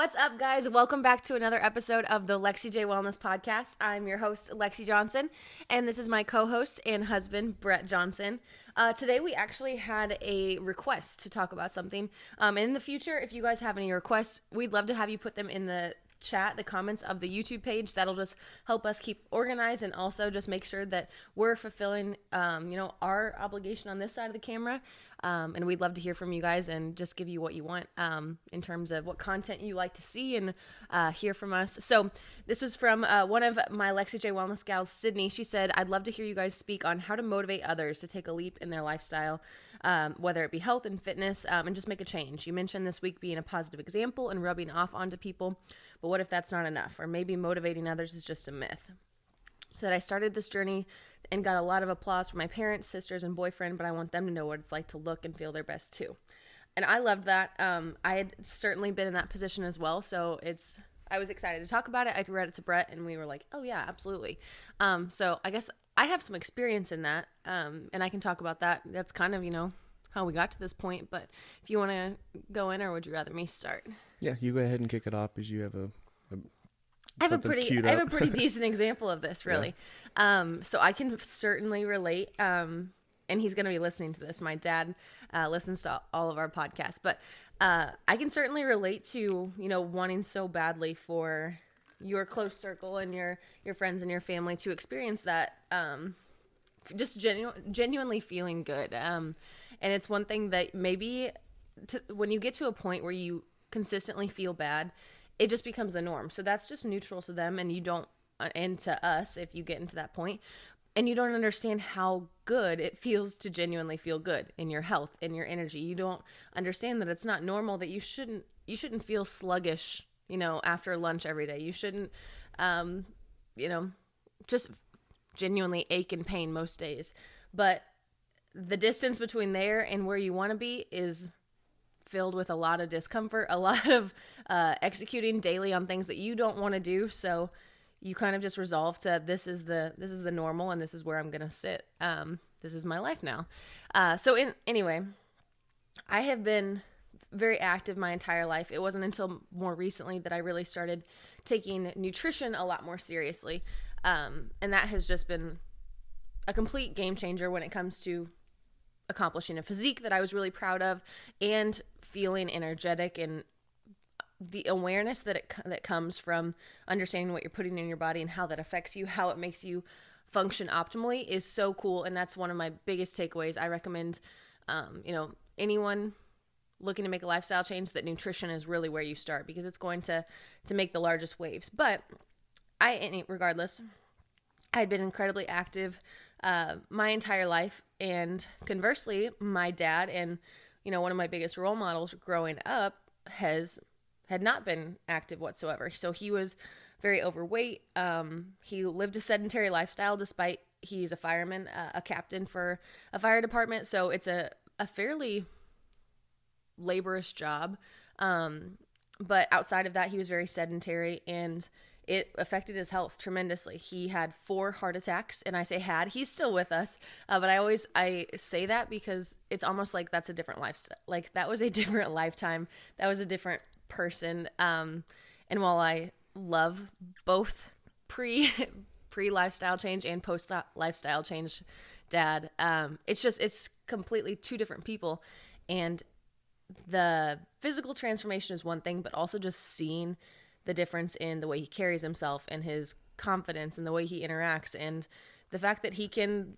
What's up, guys? Welcome back to another episode of the Lexi J Wellness Podcast. I'm your host, Lexi Johnson, and this is my co-host and husband, Brett Johnson. Today, we actually had a request to talk about something. And in the future, if you guys have any requests, we'd love to have you put them in the chat, the comments of the YouTube page. That'll just help us keep organized and also just make sure that we're fulfilling, our obligation on this side of the camera. And we'd love to hear from you guys and just give you what you want in terms of what content you like to see and hear from us. So this was from one of my Lexi J Wellness gals, Sydney. She said, I'd love to hear you guys speak on how to motivate others to take a leap in their lifestyle, whether it be health and fitness, and just make a change. You mentioned this week being a positive example and rubbing off onto people, but what if that's not enough? Or maybe motivating others is just a myth. So that I started this journey and got a lot of applause from my parents, sisters, and boyfriend, but I want them to know what it's like to look and feel their best too. And I loved that. I had certainly been in that position as well, so I was excited to talk about it. I read it to Brett, and we were like, oh yeah, absolutely. So I guess I have some experience in that, and I can talk about that. That's kind of, how we got to this point, but if you want to go in, or would you rather me start? Yeah, you go ahead and kick it off because you have I have a pretty decent example of this, really. Yeah. So I can certainly relate, and he's going to be listening to this. My dad listens to all of our podcasts, but I can certainly relate to, wanting so badly for your close circle and your friends and your family to experience that, just genuinely feeling good. And it's one thing that maybe when you get to a point where you consistently feel bad, it just becomes the norm. So that's just neutral to them, and to us if you get into that point, and you don't understand how good it feels to genuinely feel good in your health, in your energy. You don't understand that it's not normal, that you shouldn't feel sluggish, after lunch every day. You shouldn't, just genuinely ache and pain most days. But the distance between there and where you want to be is filled with a lot of discomfort, a lot of executing daily on things that you don't want to do. So you kind of just resolve to this is the normal, and this is where I'm gonna sit. This is my life now. Anyway, I have been very active my entire life. It wasn't until more recently that I really started taking nutrition a lot more seriously, and that has just been a complete game changer when it comes to accomplishing a physique that I was really proud of and feeling energetic, and the awareness that comes from understanding what you're putting in your body and how that affects you, how it makes you function optimally is so cool. And that's one of my biggest takeaways. I recommend, anyone looking to make a lifestyle change, that nutrition is really where you start, because it's going to make the largest waves. But regardless, I'd been incredibly active my entire life, and conversely, my dad and one of my biggest role models growing up had not been active whatsoever. So he was very overweight. He lived a sedentary lifestyle, despite he's a fireman, a captain for a fire department. So it's a fairly laborious job. But outside of that, he was very sedentary, and it affected his health tremendously. He had 4 heart attacks, and I say had, he's still with us. But I say that because it's almost like that's a different lifestyle. Like that was a different lifetime. That was a different person. And while I love both pre lifestyle change and post lifestyle change dad, it's completely two different people. And the physical transformation is one thing, but also just seeing the difference in the way he carries himself and his confidence and the way he interacts, and the fact that he can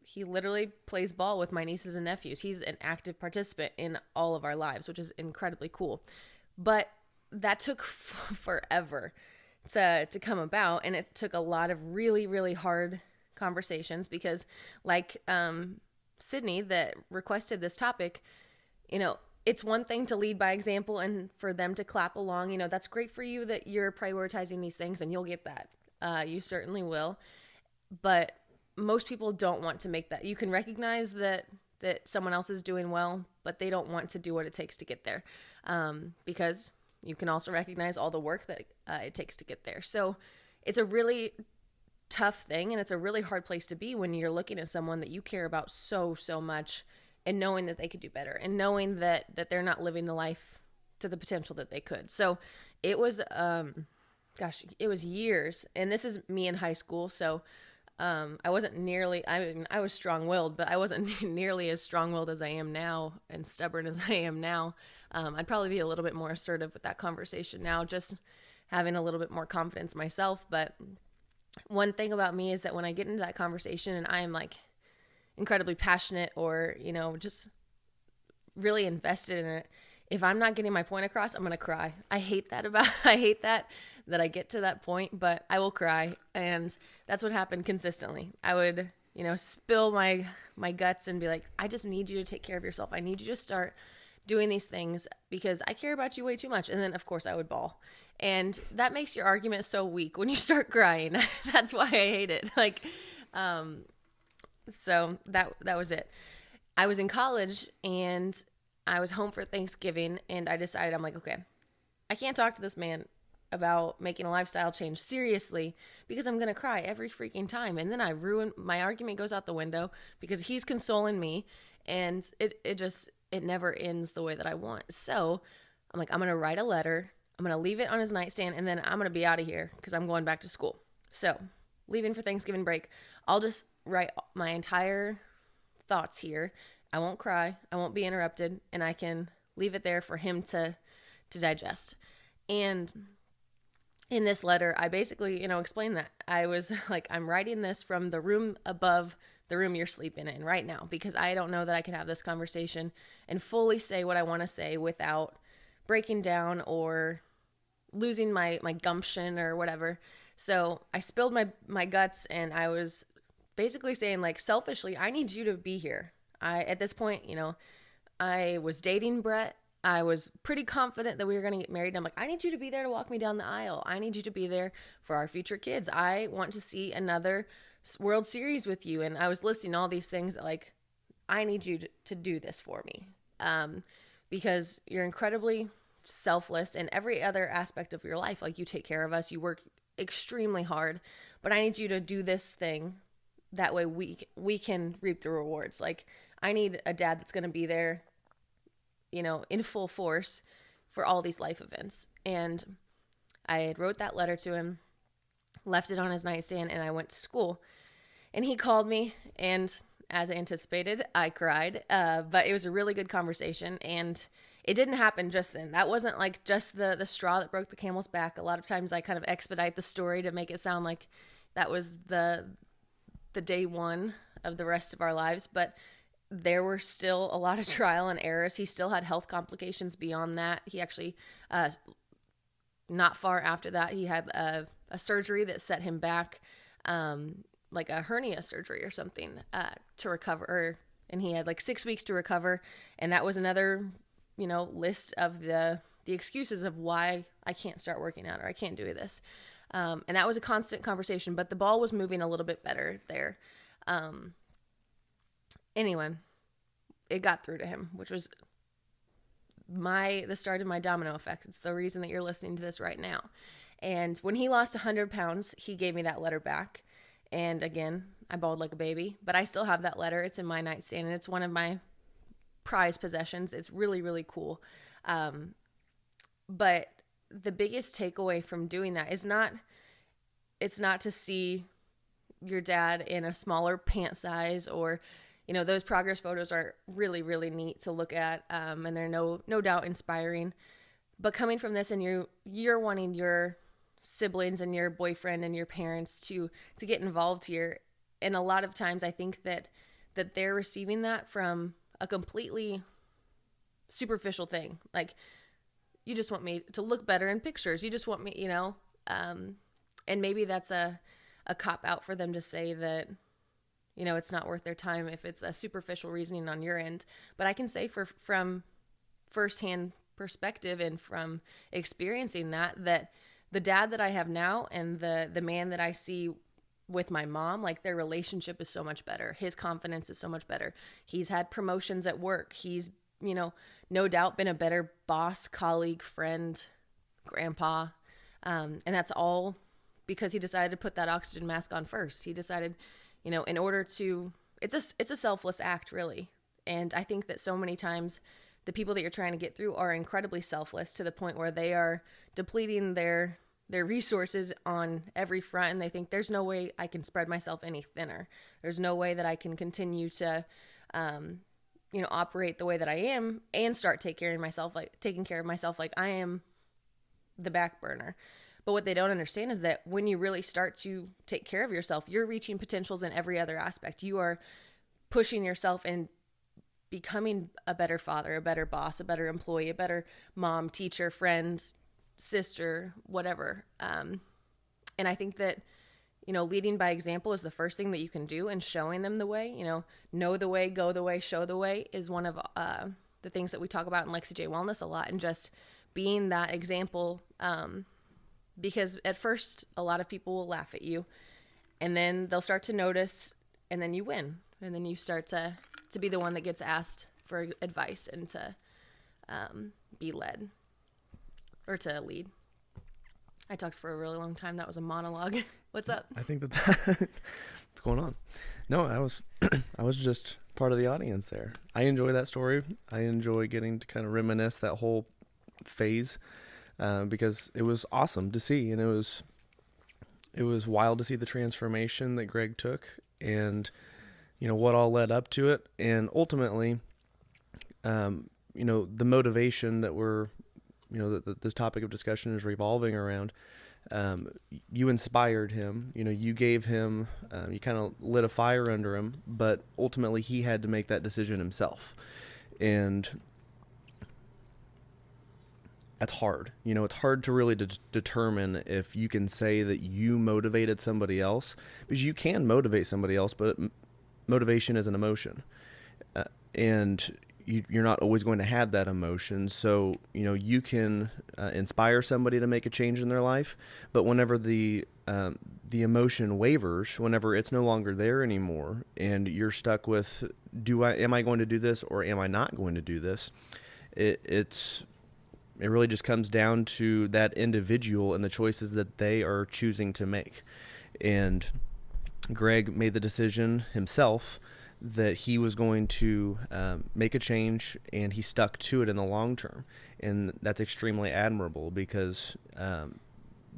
he literally plays ball with my nieces and nephews. He's an active participant in all of our lives, which is incredibly cool. But that took forever to come about, and it took a lot of really, really hard conversations, because Sydney that requested this topic, it's one thing to lead by example and for them to clap along. That's great for you that you're prioritizing these things, and you'll get that. You certainly will. But most people don't want to make that. You can recognize that someone else is doing well, but they don't want to do what it takes to get there. Because you can also recognize all the work that it takes to get there. So it's a really tough thing, and it's a really hard place to be when you're looking at someone that you care about so much, and knowing that they could do better, and knowing that they're not living the life to the potential that they could. So it was, it was years. And this is me in high school. So I wasn't nearly, I mean, I was strong-willed, but I wasn't nearly as strong-willed as I am now and stubborn as I am now. I'd probably be a little bit more assertive with that conversation now, just having a little bit more confidence myself. But one thing about me is that when I get into that conversation and I am like incredibly passionate or, just really invested in it, if I'm not getting my point across, I'm going to cry. I hate that I get to that point, but I will cry. And that's what happened consistently. I would, spill my guts and be like, I just need you to take care of yourself. I need you to start doing these things because I care about you way too much. And then of course I would bawl. And that makes your argument so weak when you start crying. That's why I hate it. So that was it. I was in college and I was home for Thanksgiving and I decided, I'm like, okay, I can't talk to this man about making a lifestyle change seriously because I'm going to cry every freaking time. And then my argument goes out the window because he's consoling me and it never ends the way that I want. So I'm like, I'm going to write a letter. I'm going to leave it on his nightstand and then I'm going to be out of here because I'm going back to school. So leaving for Thanksgiving break, I'll just write my entire thoughts here. I won't cry. I won't be interrupted and I can leave it there for him to digest. And in this letter, I basically, explained that. I was like, I'm writing this from the room above the room you're sleeping in right now because I don't know that I can have this conversation and fully say what I want to say without breaking down or losing my gumption or whatever. So I spilled my guts and I was basically saying, like, selfishly, I need you to be here. At this point, I was dating Brett. I was pretty confident that we were going to get married. I'm like, I need you to be there to walk me down the aisle. I need you to be there for our future kids. I want to see another World Series with you. And I was listing all these things that, like, I need you to do this for me. Because you're incredibly selfless in every other aspect of your life. Like, you take care of us. You work extremely hard. But I need you to do this thing. That way we can reap the rewards. Like, I need a dad that's going to be there, in full force for all these life events. And I had wrote that letter to him, left it on his nightstand, and I went to school. And he called me, and as I anticipated, I cried. But it was a really good conversation, and it didn't happen just then. That wasn't like just the straw that broke the camel's back. A lot of times I kind of expedite the story to make it sound like that was the day one of the rest of our lives, but there were still a lot of trial and errors. He still had health complications beyond that. He actually, not far after that, he had a surgery that set him back, like a hernia surgery or something, to recover. And he had like 6 weeks to recover. And that was another, list of the excuses of why I can't start working out or I can't do this. And that was a constant conversation, but the ball was moving a little bit better there. Anyway, it got through to him, which was the start of my domino effect. It's the reason that you're listening to this right now. And when he lost 100 pounds, he gave me that letter back. And again, I bawled like a baby, but I still have that letter. It's in my nightstand and it's one of my prized possessions. It's really, really cool. But the biggest takeaway from doing that is it's not to see your dad in a smaller pant size or, those progress photos are really, really neat to look at. And they're no doubt inspiring, but coming from this and you're wanting your siblings and your boyfriend and your parents to get involved here. And a lot of times I think that they're receiving that from a completely superficial thing. Like, you just want me to look better in pictures. You just want me, and maybe that's a cop out for them to say that, it's not worth their time if it's a superficial reasoning on your end. But I can say from firsthand perspective and from experiencing that the dad that I have now and the man that I see with my mom, like, their relationship is so much better. His confidence is so much better. He's had promotions at work. He's, no doubt been a better boss, colleague, friend, grandpa. And that's all because he decided to put that oxygen mask on first. He decided, in order to, it's a selfless act, really. And I think that so many times the people that you're trying to get through are incredibly selfless to the point where they are depleting their resources on every front, and they think there's no way I can spread myself any thinner. There's no way that I can continue to operate the way that I am and start taking care of myself like I am the back burner. But what they don't understand is that when you really start to take care of yourself, you're reaching potentials in every other aspect. You are pushing yourself and becoming a better father, a better boss, a better employee, a better mom, teacher, friend, sister, whatever. And I think that, leading by example is the first thing that you can do, and showing them the way, know the way, go the way, show the way is one of the things that we talk about in Lexi J Wellness a lot, and just being that example. Because at first a lot of people will laugh at you, and then they'll start to notice, and then you win. And then you start to be the one that gets asked for advice and to be led or to lead. I talked for a really long time. That was a monologue. What's up? I think that what's going on? No, I was just part of the audience there. I enjoy that story. I enjoy getting to kind of reminisce that whole phase because it was awesome to see, and it was wild to see the transformation that Greg took, and what all led up to it, and ultimately, the motivation that we're, that this topic of discussion is revolving around. You inspired him, you gave him, you kind of lit a fire under him, but ultimately he had to make that decision himself. And that's hard. It's hard to really determine if you can say that you motivated somebody else, because you can motivate somebody else, but motivation is an emotion. And you're not always going to have that emotion. So, you can inspire somebody to make a change in their life, but whenever the emotion wavers, whenever it's no longer there anymore, and you're stuck with, am I going to do this or am I not going to do this? It really just comes down to that individual and the choices that they are choosing to make. And Greg made the decision himself that he was going to make a change, and he stuck to it in the long term. And that's extremely admirable, because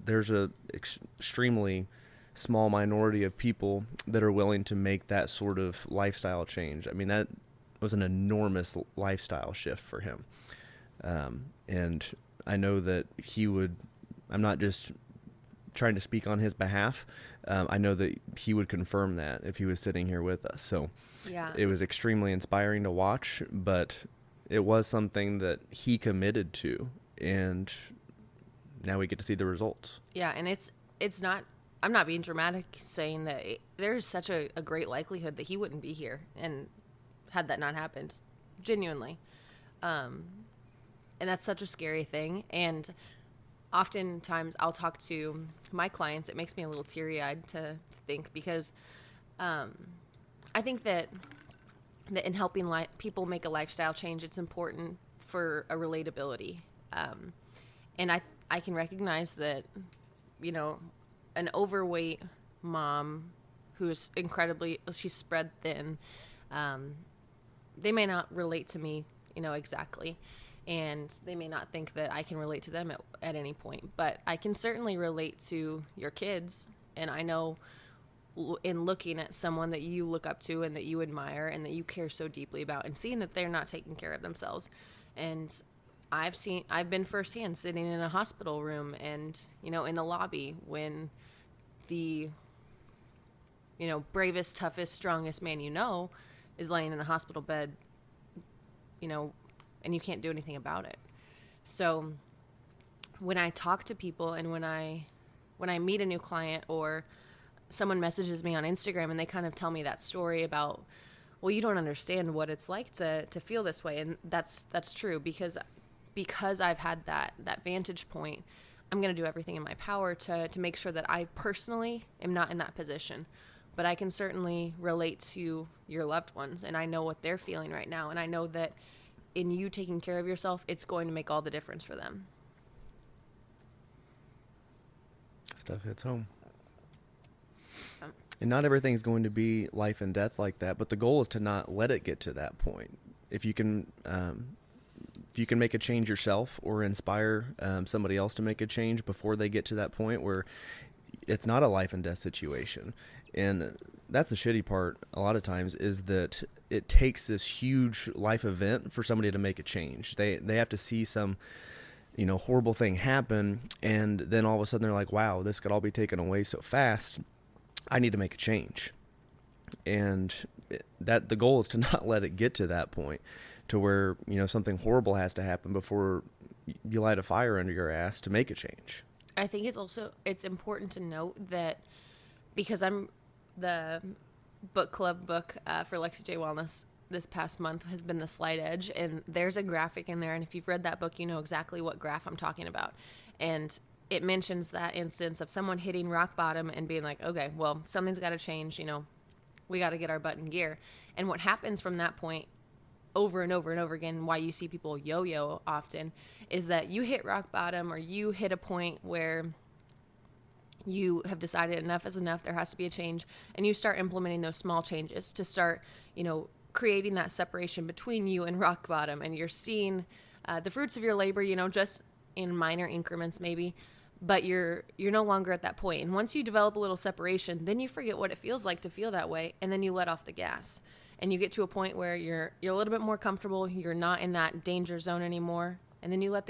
there's a extremely small minority of people that are willing to make that sort of lifestyle change. I mean, that was an enormous lifestyle shift for him. And I know that I'm not just trying to speak on his behalf. I know that he would confirm that if he was sitting here with us. So yeah, it was extremely inspiring to watch, but it was something that he committed to, and now we get to see the results. Yeah. And it's not, I'm not being dramatic saying that there's such a great likelihood that he wouldn't be here, and had that not happened, genuinely. And that's such a scary thing. And oftentimes I'll talk to my clients. It makes me a little teary-eyed to think, because I think that in helping people make a lifestyle change, it's important for a relatability. And I can recognize that, an overweight mom who's she's spread thin, they may not relate to me, exactly. And they may not think that I can relate to them at any point, but I can certainly relate to your kids. And I know in looking at someone that you look up to and that you admire and that you care so deeply about, and seeing that they're not taking care of themselves. And I've been firsthand sitting in a hospital room and, in the lobby when the, bravest, toughest, strongest man is laying in a hospital bed, and you can't do anything about it. So when I talk to people, and when I meet a new client, or someone messages me on Instagram and they kind of tell me that story about, well, you don't understand what it's like to feel this way. And that's true, because I've had that vantage point. I'm going to do everything in my power to make sure that I personally am not in that position, but I can certainly relate to your loved ones, and I know what they're feeling right now. And I know that in you taking care of yourself, it's going to make all the difference for them. Stuff hits home. And not everything's going to be life and death like that, but the goal is to not let it get to that point. If you can if you can make a change yourself or inspire somebody else to make a change before they get to that point where it's not a life and death situation. And that's the shitty part a lot of times, is that it takes this huge life event for somebody to make a change. They have to see some, horrible thing happen, and then all of a sudden they're like, wow, this could all be taken away so fast. I need to make a change. And that the goal is to not let it get to that point to where, something horrible has to happen before you light a fire under your ass to make a change. I think it's important to note that, because the book club book for Lexi J Wellness this past month has been The Slight Edge, and there's a graphic in there, and if you've read that book, you know exactly what graph I'm talking about. And it mentions that instance of someone hitting rock bottom and being like, okay, well, something's got to change, we got to get our butt in gear. And what happens from that point over and over and over again, why you see people yo-yo often, is that you hit rock bottom, or you hit a point where you have decided enough is enough, there has to be a change, and you start implementing those small changes to start, creating that separation between you and rock bottom, and you're seeing the fruits of your labor, just in minor increments maybe, but you're no longer at that point. And once you develop a little separation, then you forget what it feels like to feel that way, and then you let off the gas. And you get to a point where you're a little bit more comfortable, you're not in that danger zone anymore, and then you let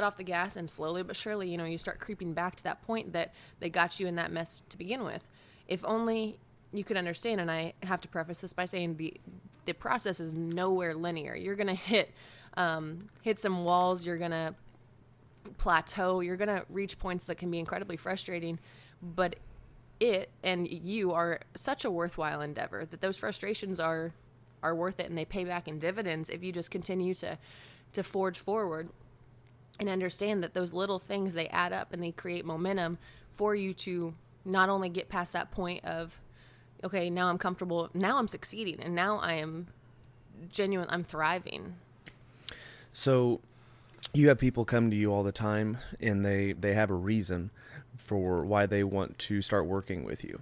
off the gas, and slowly but surely, you start creeping back to that point that they got you in that mess to begin with. If only you could understand, and I have to preface this by saying the process is nowhere linear. You're going to hit some walls, you're going to plateau, you're going to reach points that can be incredibly frustrating, but it and you are such a worthwhile endeavor that those frustrations are worth it, and they pay back in dividends if you just continue to forge forward and understand that those little things, they add up and they create momentum for you to not only get past that point of, okay, now I'm comfortable, now I'm succeeding, and now I am genuine, I'm thriving. So you have people come to you all the time, and they have a reason for why they want to start working with you.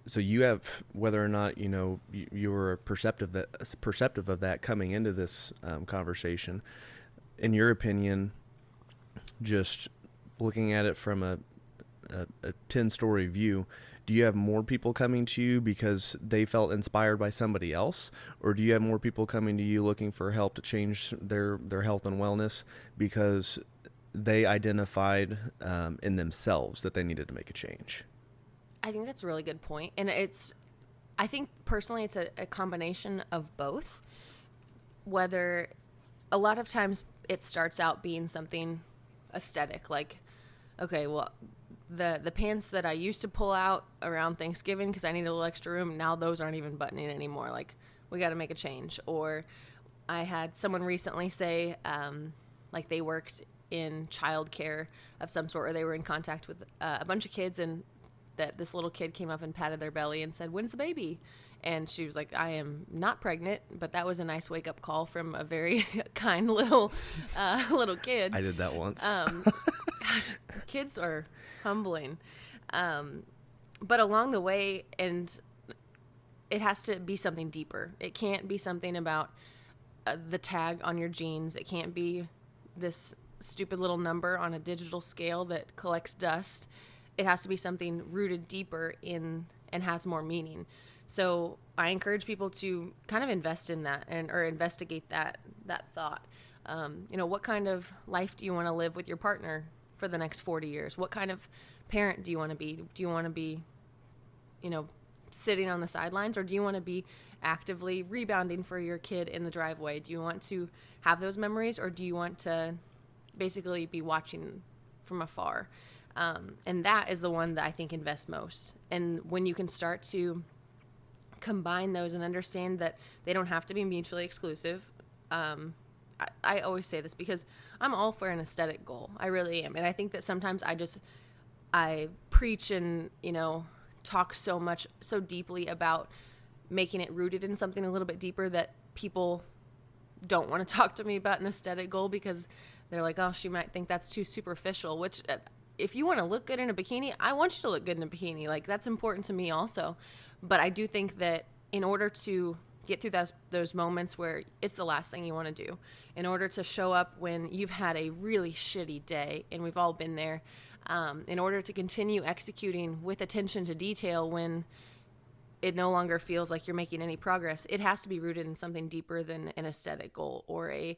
So you have, whether or not, you were perceptive of that coming into this conversation, in your opinion, just looking at it from a 10-story view, do you have more people coming to you because they felt inspired by somebody else? Or do you have more people coming to you looking for help to change their health and wellness because they identified in themselves that they needed to make a change? I think that's a really good point. And I think personally it's a combination of both. Whether a lot of times it starts out being something aesthetic, like, okay, well, the pants that I used to pull out around Thanksgiving because I needed a little extra room, now those aren't even buttoning anymore. Like, we got to make a change. Or I had someone recently say, like, they worked in childcare of some sort, or they were in contact with a bunch of kids, and that this little kid came up and patted their belly and said, "When's the baby?" And she was like, "I am not pregnant," but that was a nice wake-up call from a very kind little kid. I did that once. Gosh, kids are humbling. But along the way, and it has to be something deeper. It can't be something about the tag on your jeans. It can't be this stupid little number on a digital scale that collects dust. It has to be something rooted deeper in and has more meaning. So I encourage people to kind of invest in that or investigate that thought. What kind of life do you want to live with your partner for the next 40 years? What kind of parent do you want to be? Do you want to be, sitting on the sidelines, or do you want to be actively rebounding for your kid in the driveway? Do you want to have those memories, or do you want to basically be watching from afar? And that is the one that I think invests most. And when you can start to combine those and understand that they don't have to be mutually exclusive. I always say this because I'm all for an aesthetic goal. I really am. And I think that sometimes I preach and, talk so deeply about making it rooted in something a little bit deeper that people don't want to talk to me about an aesthetic goal because they're like, oh, she might think that's too superficial, which if you want to look good in a bikini, I want you to look good in a bikini. Like, that's important to me also. But I do think that in order to get through those moments where it's the last thing you want to do, in order to show up when you've had a really shitty day, and we've all been there, in order to continue executing with attention to detail when it no longer feels like you're making any progress. It has to be rooted in something deeper than an aesthetic goal or a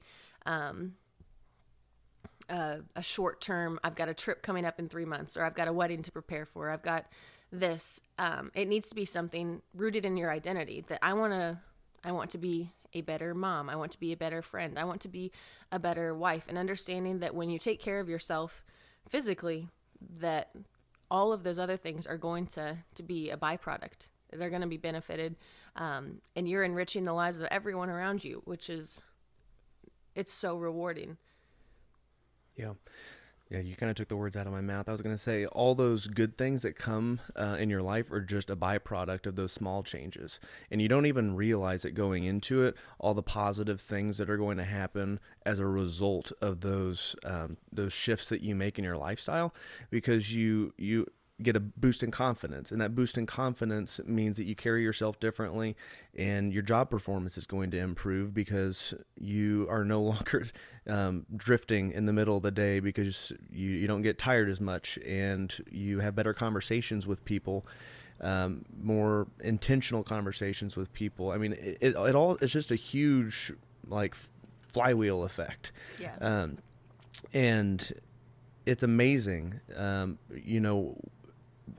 short term, I've got a trip coming up in 3 months, or I've got a wedding to prepare for, I've got this. It needs to be something rooted in your identity, that I want to be a better mom. I want to be a better friend. I want to be a better wife. And understanding that when you take care of yourself physically, that all of those other things are going to be a byproduct. They're going to be benefited. And you're enriching the lives of everyone around you, it's so rewarding. Yeah. Yeah, you kind of took the words out of my mouth. I was going to say all those good things that come in your life are just a byproduct of those small changes. And you don't even realize it going into it, all the positive things that are going to happen as a result of those shifts that you make in your lifestyle, because you get a boost in confidence, and that boost in confidence means that you carry yourself differently, and your job performance is going to improve because you are no longer drifting in the middle of the day, because you don't get tired as much, and you have better conversations with people, more intentional conversations with people. I mean, it's just a huge like flywheel effect. Yeah. And it's amazing,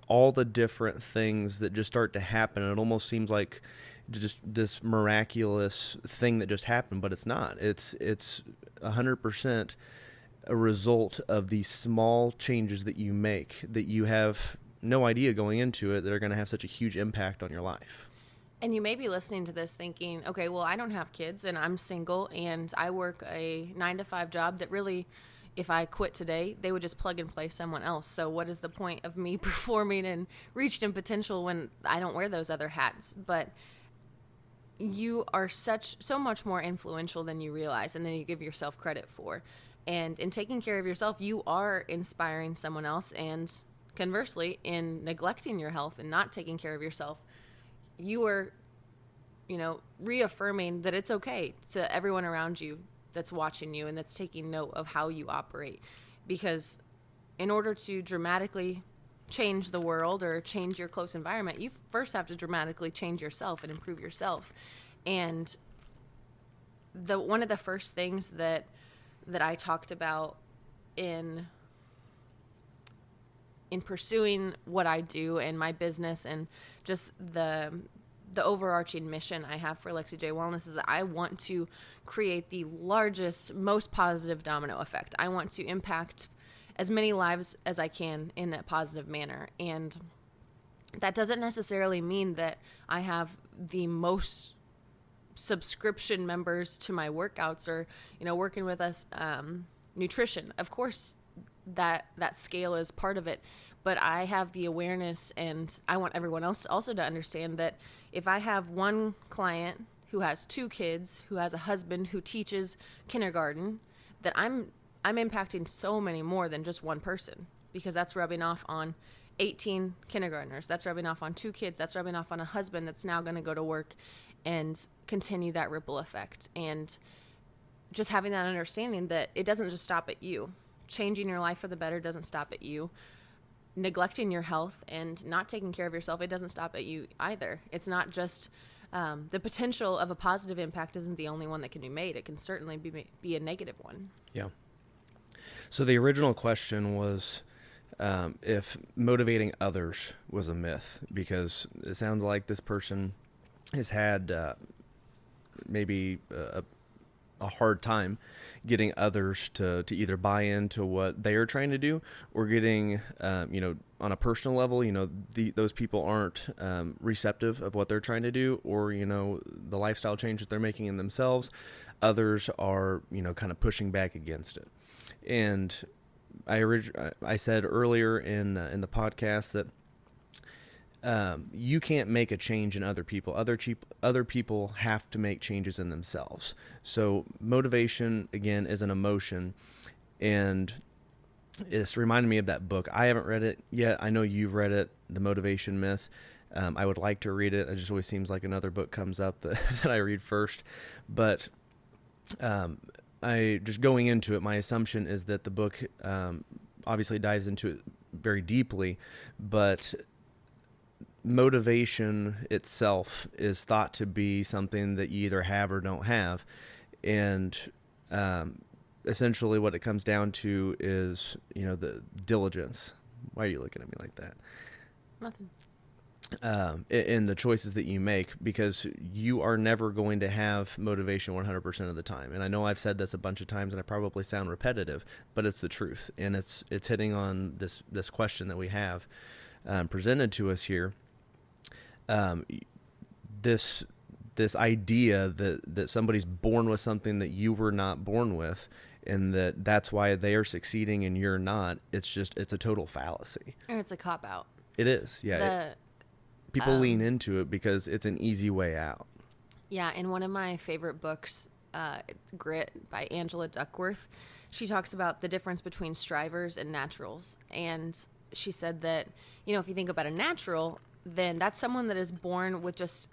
all the different things that just start to happen. It almost seems like just this miraculous thing that just happened, but it's not. It's 100% a result of these small changes that you make that you have no idea going into it that are going to have such a huge impact on your life. And you may be listening to this thinking, okay, well, I don't have kids and I'm single and I work a 9-to-5 job that really, if I quit today, they would just plug and play someone else. So what is the point of me performing and reaching potential when I don't wear those other hats? But you are so much more influential than you realize and than you give yourself credit for. And in taking care of yourself, you are inspiring someone else. And conversely, in neglecting your health and not taking care of yourself, you are, reaffirming that it's okay to everyone around you that's watching you and that's taking note of how you operate. Because in order to dramatically change the world or change your close environment, you first have to dramatically change yourself and improve yourself. And one of the first things that I talked about in pursuing what I do and my business and just the overarching mission I have for Lexi J Wellness is that I want to create the largest, most positive domino effect. I want to impact as many lives as I can in a positive manner. And that doesn't necessarily mean that I have the most subscription members to my workouts or, working with us, nutrition. Of course, that scale is part of it. But I have the awareness, and I want everyone else also to understand that if I have one client who has 2 kids, who has a husband who teaches kindergarten, that I'm impacting so many more than just one person, because that's rubbing off on 18 kindergartners. That's rubbing off on 2 kids. That's rubbing off on a husband that's now going to go to work and continue that ripple effect. And just having that understanding that it doesn't just stop at you. Changing your life for the better doesn't stop at you. Neglecting your health and not taking care of yourself, it doesn't stop at you either. It's not just the potential of a positive impact isn't the only one that can be made. It can certainly be a negative one. Yeah. So the original question was if motivating others was a myth, because it sounds like this person has had maybe a hard time getting others to either buy into what they are trying to do, or getting, on a personal level, those people aren't receptive of what they're trying to do, or, the lifestyle change that they're making in themselves. Others are, kind of pushing back against it. And I said earlier in the podcast that you can't make a change in other people. Other people have to make changes in themselves. So motivation, again, is an emotion. And it's reminded me of that book. I haven't read it yet. I know you've read it, The Motivation Myth. I would like to read it. It just always seems like another book comes up that, that I read first. But I just going into it, my assumption is that the book obviously dives into it very deeply, but motivation itself is thought to be something that you either have or don't have. And essentially what it comes down to is, the diligence. Why are you looking at me like that? Nothing. In the choices that you make, because you are never going to have motivation 100% of the time. And I know I've said this a bunch of times and I probably sound repetitive, but it's the truth. And it's hitting on this question that we have presented to us here. This idea that somebody's born with something that you were not born with, and that's why they are succeeding and you're not. It's a total fallacy. And it's a cop out. It is. Yeah. People lean into it because it's an easy way out. Yeah. In one of my favorite books, Grit by Angela Duckworth, she talks about the difference between strivers and naturals. And she said that, if you think about a natural, then that's someone that is born with just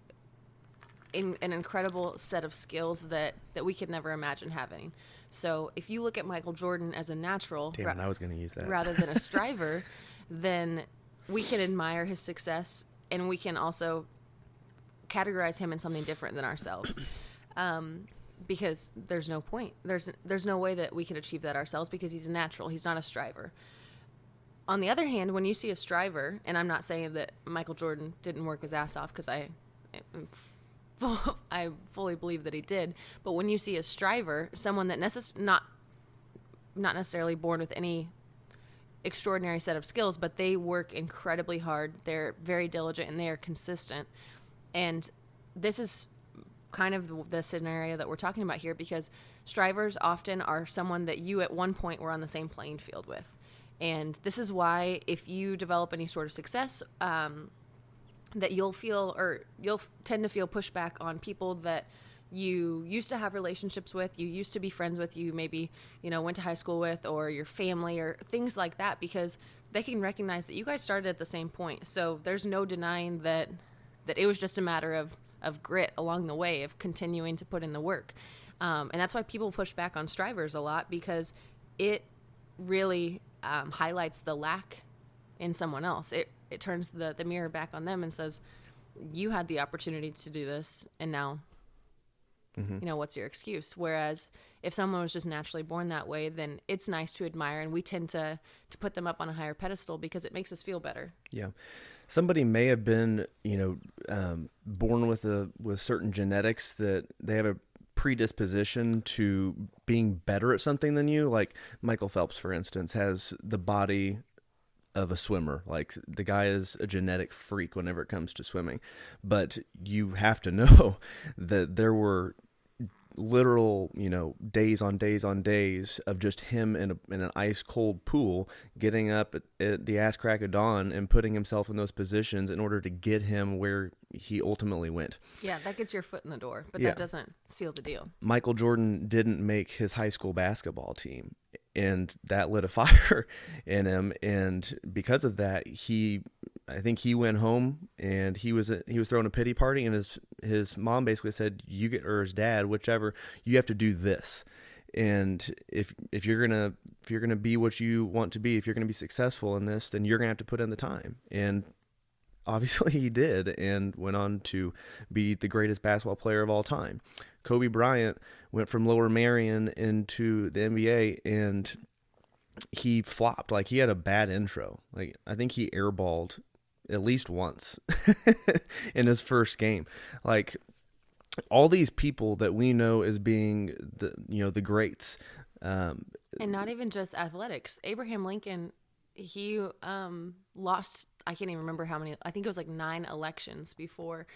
an incredible set of skills that we could never imagine having. So if you look at Michael Jordan as a natural, Damn, I was going to use that, rather than a striver, then we can admire his success, and we can also categorize him in something different than ourselves. Because there's no point. There's no way that we could achieve that ourselves because he's a natural. He's not a striver. On the other hand, when you see a striver, and I'm not saying that Michael Jordan didn't work his ass off, because I fully believe that he did, but when you see a striver, someone that not necessarily born with any extraordinary set of skills, but they work incredibly hard, they're very diligent, and they are consistent. And this is kind of the scenario that we're talking about here, because strivers often are someone that you at one point were on the same playing field with. And this is why if you develop any sort of success, that you'll tend to feel pushback on people that you used to have relationships with, you used to be friends with, you maybe, went to high school with, or your family, or things like that, because they can recognize that you guys started at the same point. So there's no denying that it was just a matter of grit along the way, of continuing to put in the work. And that's why people push back on strivers a lot, because it really highlights the lack in someone else. It turns the mirror back on them and says, you had the opportunity to do this, and now, what's your excuse? Whereas if someone was just naturally born that way, then it's nice to admire, and we tend to put them up on a higher pedestal because it makes us feel better. Yeah. Somebody may have been, born with certain genetics that they have a predisposition to being better at something than you. Like Michael Phelps, for instance, has the body of a swimmer. Like, the guy is a genetic freak whenever it comes to swimming. But you have to know that there were literal, days on days on days of just him in an ice cold pool, getting up at the ass crack of dawn and putting himself in those positions in order to get him where he ultimately went. Yeah, that gets your foot in the door, but that doesn't seal the deal. Michael Jordan didn't make his high school basketball team, and that lit a fire in him. And because of that, I think he went home and he was throwing a pity party, and his mom basically said, or his dad, whichever, you have to do this. And if you're gonna be what you want to be, if you're gonna be successful in this, then you're gonna have to put in the time. And obviously he did, and went on to be the greatest basketball player of all time. Kobe Bryant went from Lower Merion into the NBA, and he flopped. Like, he had a bad intro. Like, I think he airballed at least once in his first game. Like, all these people that we know as being the greats, and not even just athletics. Abraham Lincoln, he lost, I can't even remember how many, I think it was like 9 elections before.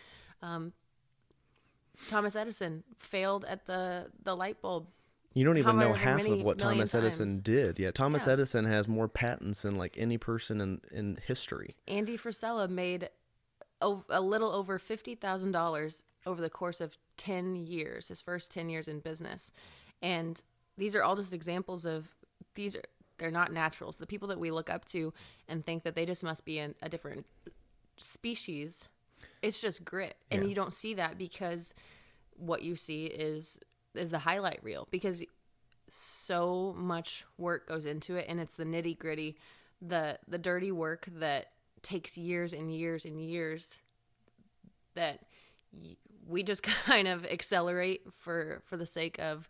Thomas Edison failed at the light bulb. You don't even know half of what Thomas Edison did. Yeah, Thomas Edison has more patents than like any person in history. Andy Frisella made a little over $50,000 over the course of 10 years, his first 10 years in business. And these are all just examples of, they're not naturals. The people that we look up to and think that they just must be a different species, it's just grit. And you don't see that because what you see is the highlight reel, because so much work goes into it, and it's the nitty gritty, the dirty work that takes years and years and years that we just kind of accelerate for the sake of,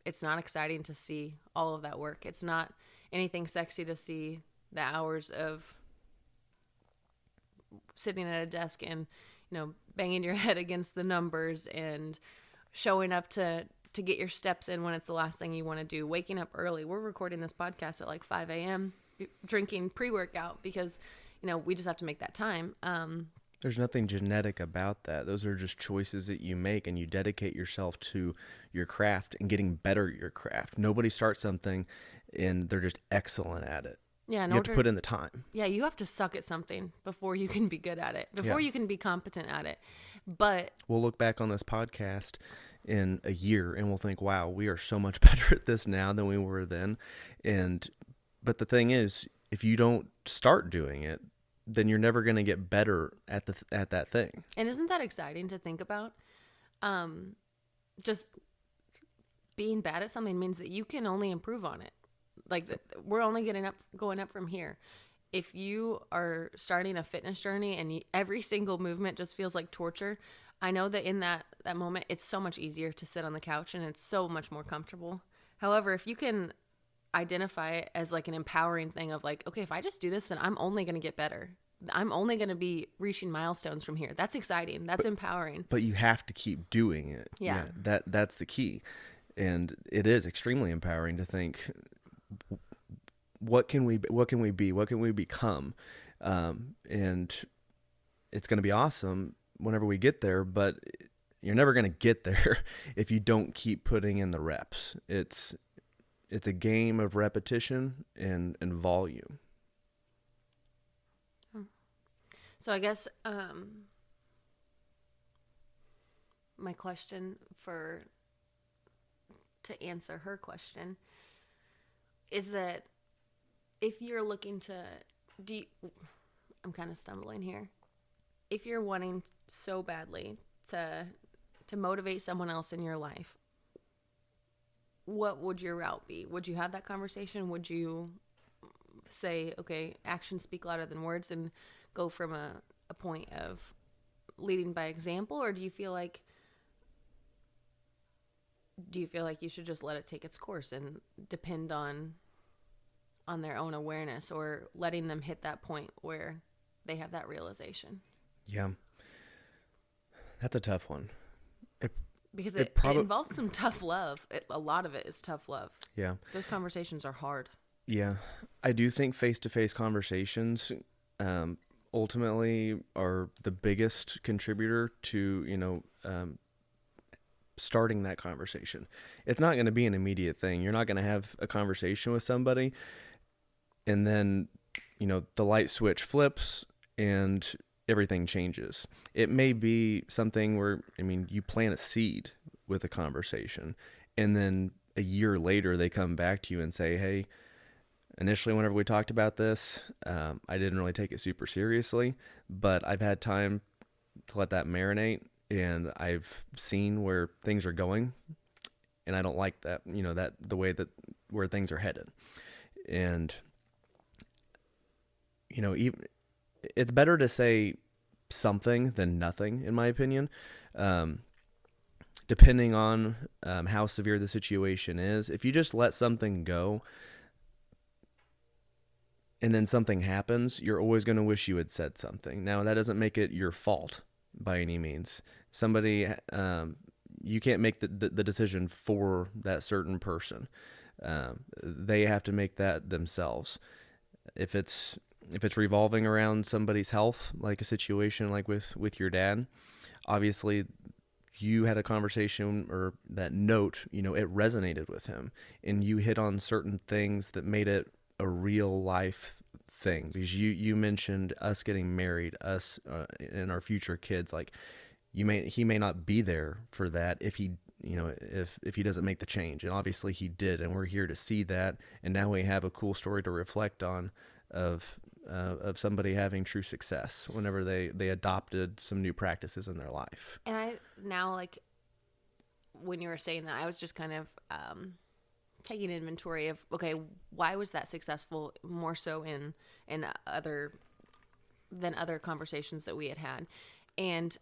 it's not exciting to see all of that work. It's not anything sexy to see the hours of sitting at a desk and, banging your head against the numbers and showing up to get your steps in when it's the last thing you want to do, waking up early. We're recording this podcast at like 5 a.m., drinking pre-workout because, we just have to make that time. There's nothing genetic about that. Those are just choices that you make, and you dedicate yourself to your craft and getting better at your craft. Nobody starts something and they're just excellent at it. Yeah, you have to put in the time. Yeah, you have to suck at something before you can be good at it, before you can be competent at it. But we'll look back on this podcast in a year and we'll think, wow, we are so much better at this now than we were then. But the thing is, if you don't start doing it, then you're never going to get better at that thing. And isn't that exciting to think about? Just being bad at something means that you can only improve on it. Like, we're only going up from here. If you are starting a fitness journey and every single movement just feels like torture, I know that in that moment, it's so much easier to sit on the couch and it's so much more comfortable. However, if you can identify it as like an empowering thing of like, okay, if I just do this, then I'm only going to get better. I'm only going to be reaching milestones from here. That's exciting. That's empowering. But you have to keep doing it. Yeah. That's the key. And it is extremely empowering to think, what can we be? What can we become? And it's going to be awesome whenever we get there, but you're never going to get there if you don't keep putting in the reps. It's a game of repetition and volume. So I guess my question to answer her question is that if you're looking to I'm kind of stumbling here. If you're wanting so badly to motivate someone else in your life, what would your route be? Would you have that conversation? Would you say, okay, actions speak louder than words, and go from a point of leading by example? Or do you feel like you should just let it take its course and depend on their own awareness, or letting them hit that point where they have that realization? Yeah. That's a tough one. Because it involves some tough love. A lot of it is tough love. Yeah. Those conversations are hard. Yeah. I do think face-to-face conversations ultimately are the biggest contributor to, starting that conversation. It's not going to be an immediate thing. You're not going to have a conversation with somebody and then, the light switch flips and everything changes. It may be something where, you plant a seed with a conversation, and then a year later they come back to you and say, hey, initially whenever we talked about this, I didn't really take it super seriously, but I've had time to let that marinate, and I've seen where things are going, and I don't like that, that the way that where things are headed. And, even, it's better to say something than nothing, in my opinion. Depending on how severe the situation is, if you just let something go and then something happens, you're always going to wish you had said something. Now, that doesn't make it your fault by any means. Somebody, you can't make the decision for that certain person. They have to make that themselves. If it's revolving around somebody's health, like a situation like with your dad, obviously you had a conversation, or that note, it resonated with him, and you hit on certain things that made it a real life thing. Because you mentioned us getting married, us and our future kids. Like, he may not be there for that if he if he doesn't make the change, and obviously he did, and we're here to see that. And now we have a cool story to reflect on of of somebody having true success whenever they adopted some new practices in their life. And I now, like, when you were saying that, I was just kind of taking inventory of, okay, why was that successful more so in other conversations that we had. And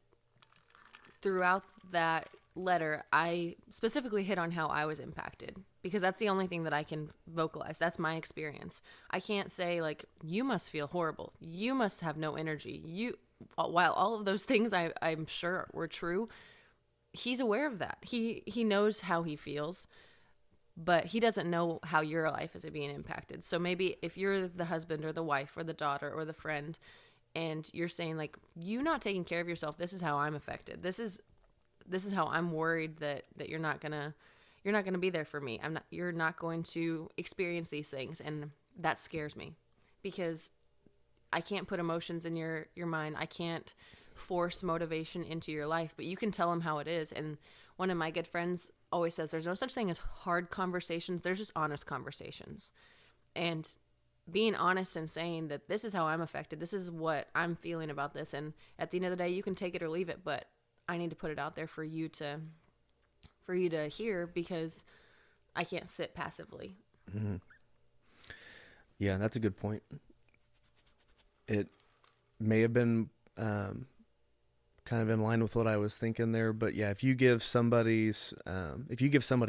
throughout that letter, I specifically hit on how I was impacted, because that's the only thing that I can vocalize. That's my experience. I can't say, like, you must feel horrible, you must have no energy, while all of those things I'm sure were true, he's aware of that. He knows how he feels, but he doesn't know how your life is being impacted. So maybe if you're the husband or the wife or the daughter or the friend, and you're saying, like, you not taking care of yourself, this is how I'm affected. This is how I'm worried that you're not gonna be there for me. You're not going to experience these things, and that scares me, because I can't put emotions in your mind. I can't force motivation into your life, but you can tell them how it is. And one of my good friends always says there's no such thing as hard conversations. There's just honest conversations. And being honest and saying that this is how I'm affected, this is what I'm feeling about this, and at the end of the day, you can take it or leave it, but I need to put it out there for you to hear, because I can't sit passively. Mm-hmm. Yeah, that's a good point. It may have been kind of in line with what I was thinking there, but yeah, if you give somebody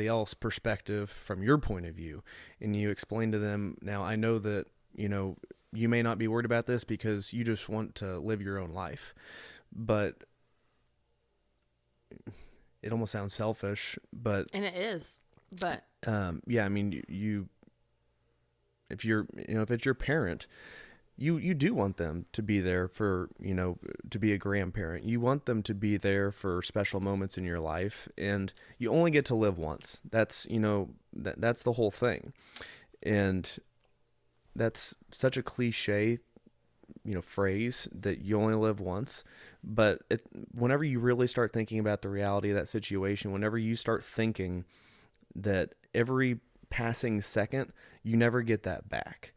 else perspective from your point of view, and you explain to them, now I know that, you may not be worried about this because you just want to live your own life, but it almost sounds selfish, and it is, but yeah, I mean, if it's your parent, you do want them to be there for, to be a grandparent. You want them to be there for special moments in your life, and you only get to live once. That's, that's the whole thing. And that's such a cliche, phrase, that you only live once. But whenever you really start thinking about the reality of that situation, whenever you start thinking that every passing second, you never get that back.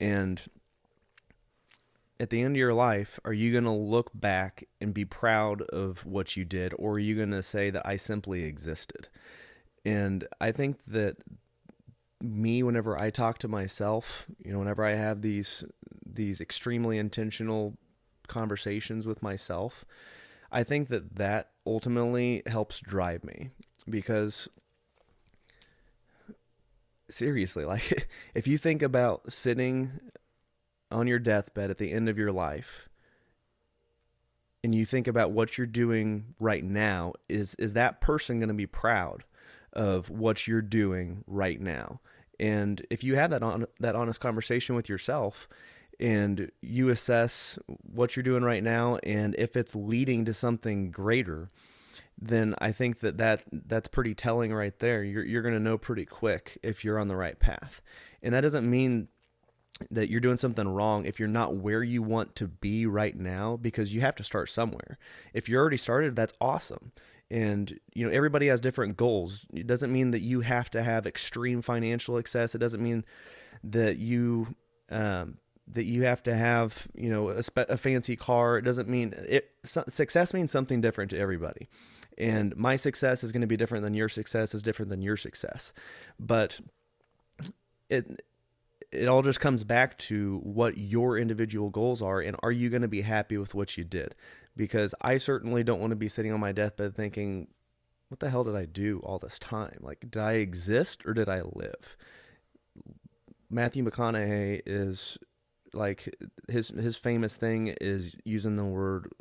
And at the end of your life, are you going to look back and be proud of what you did, or are you going to say that I simply existed? And I think that whenever I talk to myself, whenever I have these extremely intentional conversations with myself, I think that ultimately helps drive me, because seriously, like, if you think about sitting on your deathbed at the end of your life, and you think about what you're doing right now, is that person going to be proud of what you're doing right now? And if you have that honest conversation with yourself, and you assess what you're doing right now, and if it's leading to something greater, then I think that's pretty telling right there. You're going to know pretty quick if you're on the right path. And that doesn't mean that you're doing something wrong if you're not where you want to be right now, because you have to start somewhere. If you're already started, that's awesome. And, everybody has different goals. It doesn't mean that you have to have extreme financial success. It doesn't mean that you have to have, a fancy car. It doesn't mean success means something different to everybody. And my success is going to be different than your success is different than your success. But it all just comes back to what your individual goals are, and are you going to be happy with what you did? Because I certainly don't want to be sitting on my deathbed thinking, what the hell did I do all this time? Like, did I exist or did I live? Matthew McConaughey is like, his famous thing is using the word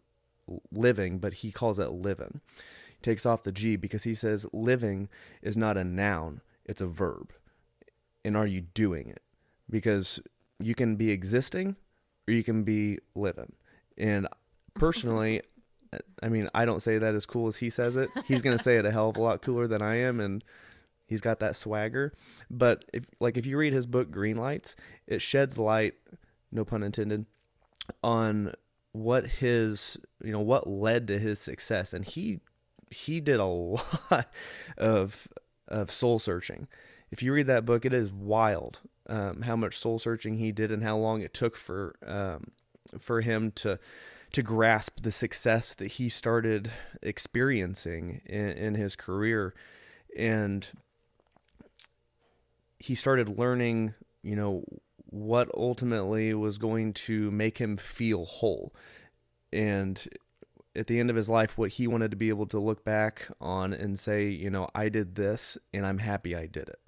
living, but he calls it living. He takes off the G, because he says living is not a noun, it's a verb. And are you doing it? Because you can be existing or you can be living. And personally, I mean, I don't say that as cool as he says it. He's going to say it a hell of a lot cooler than I am, and he's got that swagger. But if you read his book, Green Lights, it sheds light, no pun intended, on what led to his success. And he did a lot of soul searching. If you read that book, it is wild how much soul searching he did and how long it took for him to grasp the success that he started experiencing in his career. And he started learning, what ultimately was going to make him feel whole. And at the end of his life, what he wanted to be able to look back on and say, I did this and I'm happy I did it.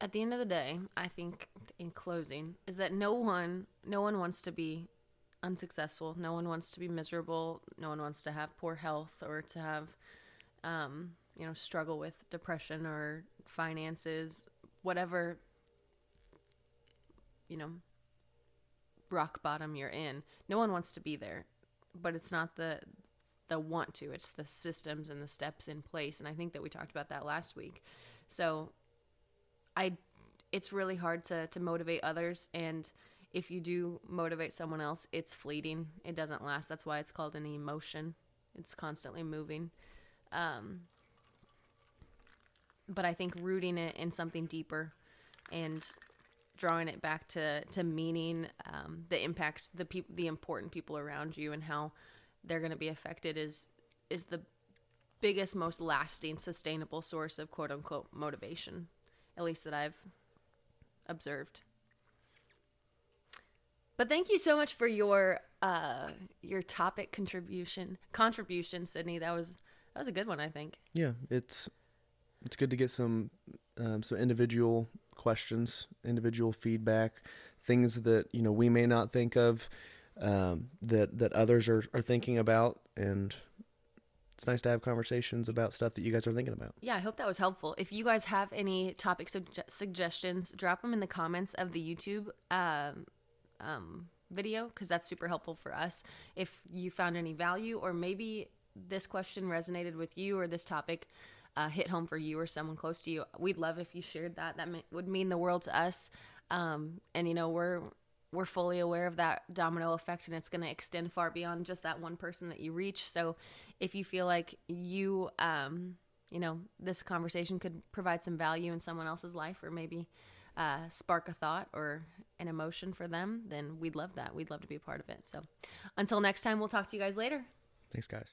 At the end of the day, I think in closing is that no one wants to be unsuccessful. No one wants to be miserable. No one wants to have poor health or to have, struggle with depression or finances, whatever, rock bottom you're in. No one wants to be there, but it's not the want to, it's the systems and the steps in place. And I think that we talked about that last week. So it's really hard to motivate others. And if you do motivate someone else, it's fleeting. It doesn't last. That's why it's called an emotion. It's constantly moving. But I think rooting it in something deeper and drawing it back to meaning that impacts the important people around you and how they're going to be affected is the biggest, most lasting, sustainable source of quote unquote motivation, at least that I've observed. But thank you so much for your topic contribution, Sydney. That was a good one, I think. Yeah, it's good to get some individual questions, individual feedback, things that we may not think of, that others are thinking about, and it's nice to have conversations about stuff that you guys are thinking about. Yeah, I hope that was helpful. If you guys have any topic suggestions, drop them in the comments of the YouTube video, because that's super helpful for us. If you found any value, or maybe this question resonated with you, or this topic hit home for you or someone close to you, we'd love if you shared that. That would mean the world to us. And we're fully aware of that domino effect, and it's going to extend far beyond just that one person that you reach. So if you feel like this conversation could provide some value in someone else's life, or maybe spark a thought or an emotion for them, then we'd love that. We'd love to be a part of it. So until next time, we'll talk to you guys later. Thanks, guys.